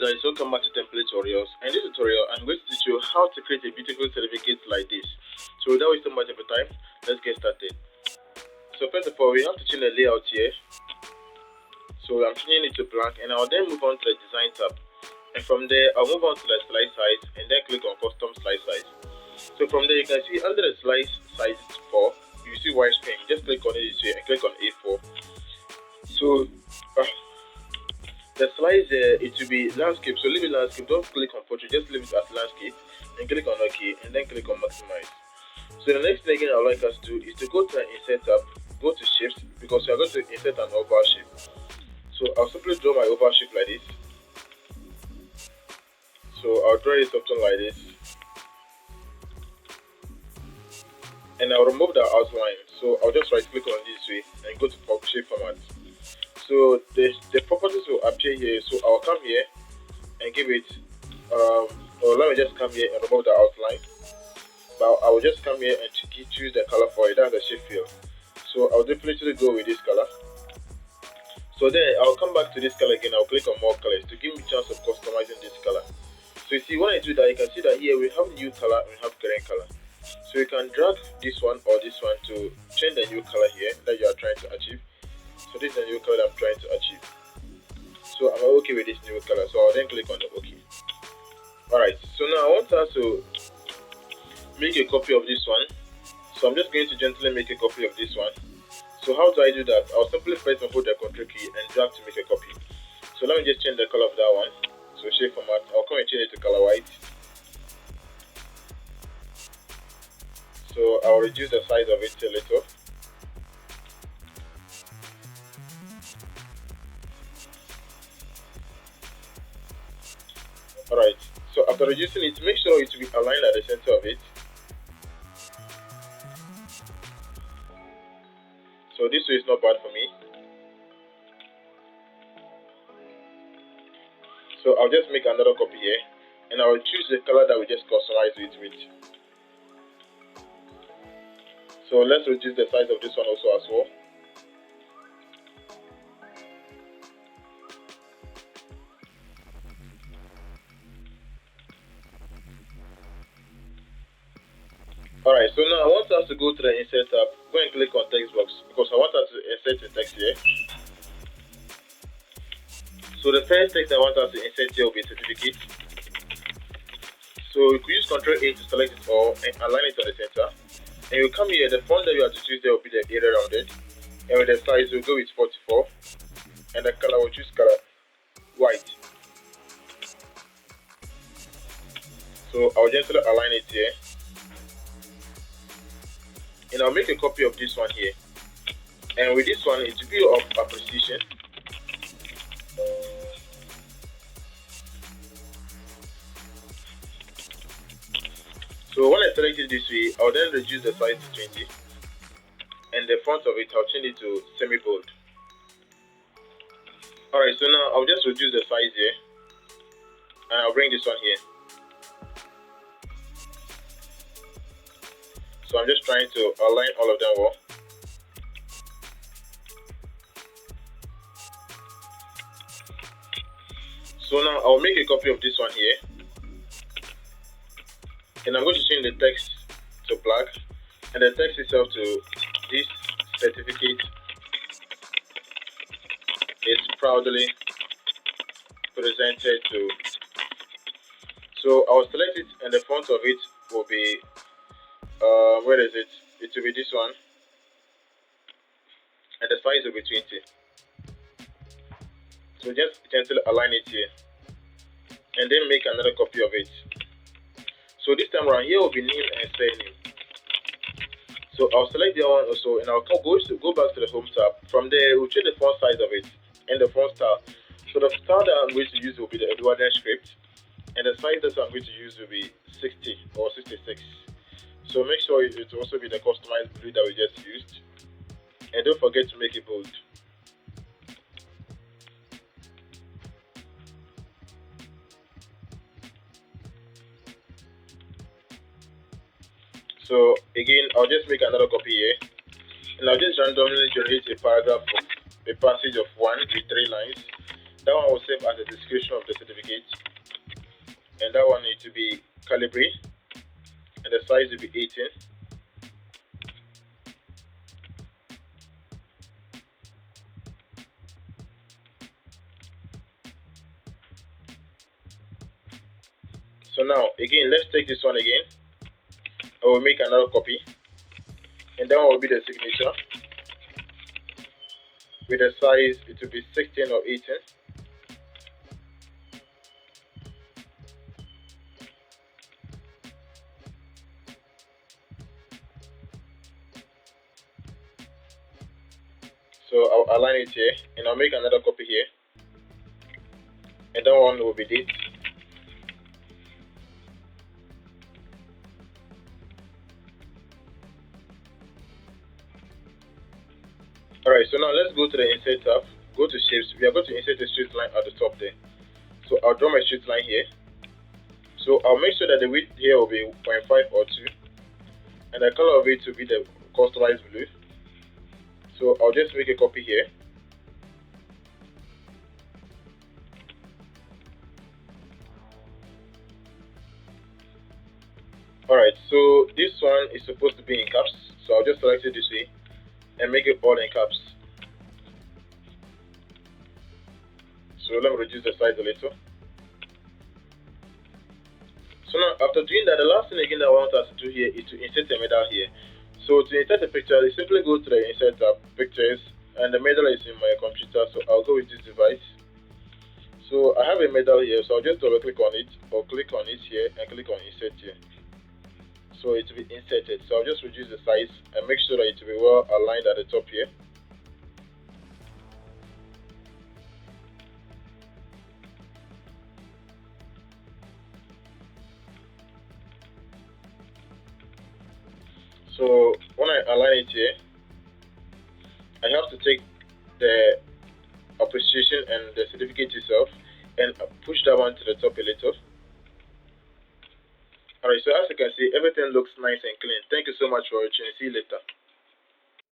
guys, welcome back to template tutorials. In this tutorial I'm going to teach you how to create a beautiful certificate like this. So without wasting much of your time, let's get started. So first of all, we have to change the layout here. So I'm changing it to blank, and I'll then move on to the design tab, and from there I'll move on to the slide size and then click on custom slide size. So from there you can see under the slide size 4 you see widescreen. Just click on it this way and click on A4. So the slides it will be landscape, so leave it landscape. Don't click on portrait, just leave it as landscape and click on OK and then click on maximize. So the next thing again I would like us to do is to go to the insert tab, go to shapes, because we are going to insert an oval shape. So I'll simply draw my oval shape like this. So I'll draw it something like this, and I'll remove the outline. So I'll just right click on this way and go to shape format. So the properties will appear here. So I'll come here and give it or let me just come here and remove the outline. Now I will just come here and choose the color for it. That's the shape fill. So I'll definitely go with this color. So then I'll come back to this color again. I'll click on more colors to give me a chance of customizing this color. So you see, when I do that, you can see that here we have new color and we have green color. So you can drag this one or this one to change the new color here that you are trying to achieve. So this is the new color I'm trying to achieve. So I'm okay with this new color, so I'll then click on the OK. Alright, so now I want us to make a copy of this one. So I'm just going to gently make a copy of this one. So how do I do that? I'll simply press and hold the Ctrl key and drag to make a copy. So let me just change the color of that one. So shape format, I'll come and change it to color white. So I'll reduce the size of it a little. Alright, so after reducing it, make sure it will be aligned at the center of it. So this way is not bad for me. So I'll just make another copy here, and I will choose the color that we just customize it with. So let's reduce the size of this one also as well. Alright, so now I want us to go to the insert tab, go and click on text box, because I want us to insert the text here. So the first text I want us to insert here will be certificate. So you could use Ctrl A to select it all and align it on the center. And you come here, the font that you have to choose there will be the area rounded. And with the size we'll go with 44. And the color we'll choose color white. So I'll gently align it here. And I'll make a copy of this one here. And with this one, it will be of appreciation. So when I select it this way, I'll then reduce the size to 20. And the font of it, I'll change it to semi-bold. Alright, so now I'll just reduce the size here. And I'll bring this one here. So I'm just trying to align all of them well. So now I'll make a copy of this one here. And I'm going to change the text to black. And the text itself to this certificate is proudly presented to. So I'll select it, and the font of it will be where is it? It will be this one, and the size will be 20. So just gently align it here, and then make another copy of it. So this time around here will be name and surname. So I'll select the one also, and I'll go back to the home tab. From there we'll change the font size of it and the font style. So the style that I'm going to use will be the Edward script, and the size that I'm going to use will be 60 or 66. So make sure it will also be the customized blue that we just used. And don't forget to make it bold. So again, I'll just make another copy here. And I'll just randomly generate a paragraph of a passage of 1 with 3 lines. That one will serve as a description of the certificate. to be calibrate, and the size will be 18. So now again, let's take this one again. I will make another copy, and that one will be the signature. With the size, it will be 16 or 18. So I'll align it here, and I'll make another copy here, and that one will be date. Alright, so now let's go to the insert tab, go to shapes. We are going to insert a straight line at the top there. So I'll draw my straight line here. So I'll make sure that the width here will be 0.5 or 2, and the color of it will be the customized blue. So I'll just make a copy here. Alright, so this one is supposed to be in caps, so I'll just select it this way and make it all in caps. So let me reduce the size a little. So now after doing that, the last thing again that I want us to do here is to insert a medal here. So to insert a picture, you simply go to the insert tab, pictures, and the medal is in my computer, so I'll go with this device. So I have a medal here, so I'll just double click on it, or click on it here and click on insert here. So it will be inserted. So I'll just reduce the size and make sure that it will be well aligned at the top here. So when I align it here, I have to take the appreciation and the certificate itself and push that one to the top a little. Alright, so as you can see, everything looks nice and clean. Thank you so much for watching. See you later.